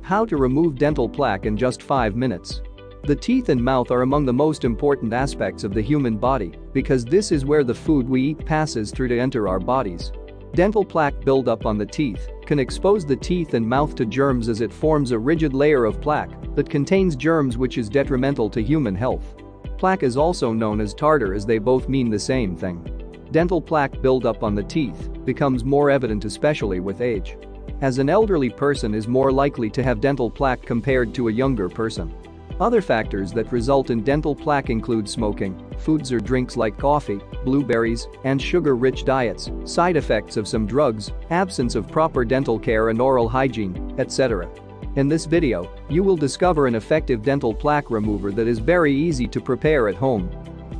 How to remove dental plaque in just 5 minutes. The teeth and mouth are among the most important aspects of the human body because this is where the food we eat passes through to enter our bodies. Dental plaque buildup on the teeth can expose the teeth and mouth to germs as it forms a rigid layer of plaque that contains germs, which is detrimental to human health. Plaque is also known as tartar, as they both mean the same thing. Dental plaque buildup on the teeth becomes more evident especially with age, as an elderly person is more likely to have dental plaque compared to a younger person. Other factors that result in dental plaque include smoking, foods or drinks like coffee, blueberries, and sugar-rich diets, side effects of some drugs, absence of proper dental care and oral hygiene, etc. In this video, you will discover an effective dental plaque remover that is very easy to prepare at home.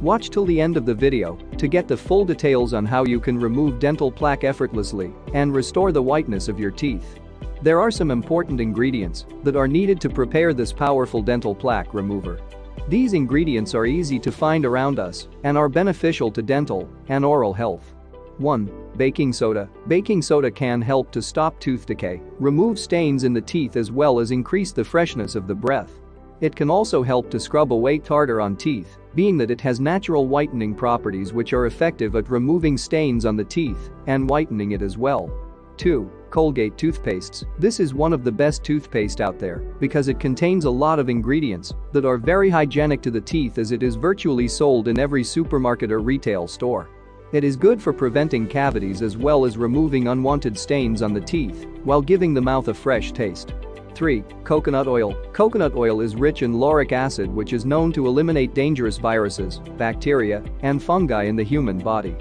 Watch till the end of the video to get the full details on how you can remove dental plaque effortlessly and restore the whiteness of your teeth. There are some important ingredients that are needed to prepare this powerful dental plaque remover. These ingredients are easy to find around us and are beneficial to dental and oral health. 1. Baking soda. Baking soda can help to stop tooth decay, remove stains in the teeth, as well as increase the freshness of the breath. It can also help to scrub away tartar on teeth, being that it has natural whitening properties which are effective at removing stains on the teeth and whitening it as well. 2. Colgate toothpastes. This is one of the best toothpaste out there because it contains a lot of ingredients that are very hygienic to the teeth, as it is virtually sold in every supermarket or retail store. It is good for preventing cavities as well as removing unwanted stains on the teeth while giving the mouth a fresh taste. 3. Coconut oil. Coconut oil is rich in lauric acid, which is known to eliminate dangerous viruses, bacteria, and fungi in the human body.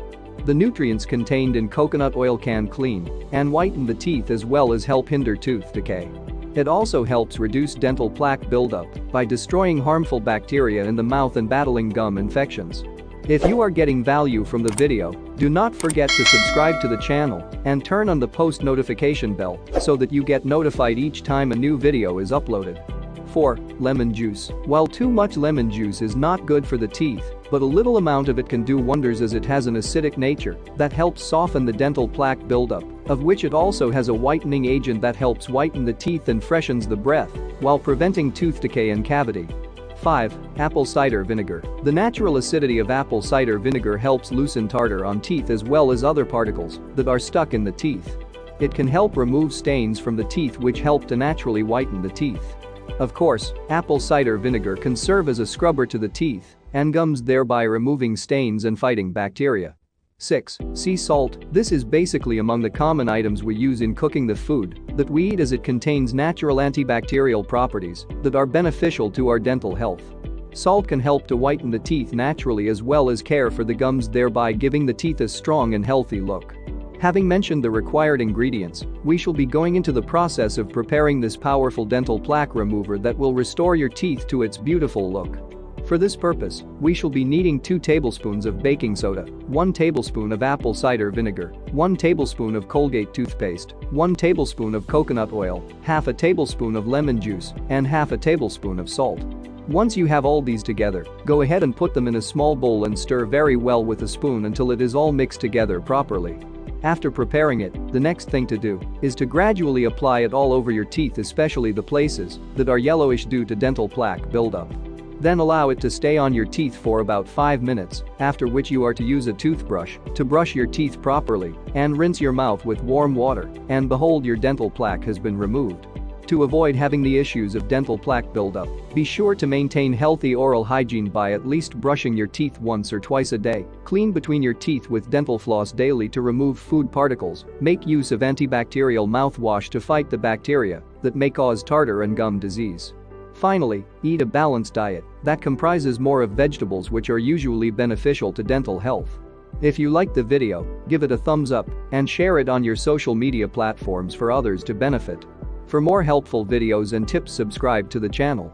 The nutrients contained in coconut oil can clean and whiten the teeth as well as help hinder tooth decay. It also helps reduce dental plaque buildup by destroying harmful bacteria in the mouth and battling gum infections. If you are getting value from the video, do not forget to subscribe to the channel and turn on the post notification bell so that you get notified each time a new video is uploaded. 4. Lemon juice. While too much lemon juice is not good for the teeth, but a little amount of it can do wonders, as it has an acidic nature that helps soften the dental plaque buildup, of which it also has a whitening agent that helps whiten the teeth and freshens the breath while preventing tooth decay and cavity. 5. Apple cider vinegar. The natural acidity of apple cider vinegar helps loosen tartar on teeth as well as other particles that are stuck in the teeth. It can help remove stains from the teeth, which help to naturally whiten the teeth. Of course, apple cider vinegar can serve as a scrubber to the teeth and gums, thereby removing stains and fighting bacteria. 6. Sea salt. This is basically among the common items we use in cooking the food that we eat, as it contains natural antibacterial properties that are beneficial to our dental health. Salt can help to whiten the teeth naturally as well as care for the gums, thereby giving the teeth a strong and healthy look. Having mentioned the required ingredients, we shall be going into the process of preparing this powerful dental plaque remover that will restore your teeth to its beautiful look. For this purpose, we shall be needing 2 tablespoons of baking soda, 1 tablespoon of apple cider vinegar, 1 tablespoon of Colgate toothpaste, 1 tablespoon of coconut oil, half a tablespoon of lemon juice, and half a tablespoon of salt. Once you have all these together, go ahead and put them in a small bowl and stir very well with a spoon until it is all mixed together properly. After preparing it, the next thing to do is to gradually apply it all over your teeth, especially the places that are yellowish due to dental plaque buildup. Then allow it to stay on your teeth for about 5 minutes, after which you are to use a toothbrush to brush your teeth properly and rinse your mouth with warm water, and behold, your dental plaque has been removed. To avoid having the issues of dental plaque buildup, be sure to maintain healthy oral hygiene by at least brushing your teeth once or twice a day. Clean between your teeth with dental floss daily to remove food particles. Make use of antibacterial mouthwash to fight the bacteria that may cause tartar and gum disease. Finally, eat a balanced diet that comprises more of vegetables, which are usually beneficial to dental health. If you liked the video, give it a thumbs up and share it on your social media platforms for others to benefit. For more helpful videos and tips, subscribe to the channel.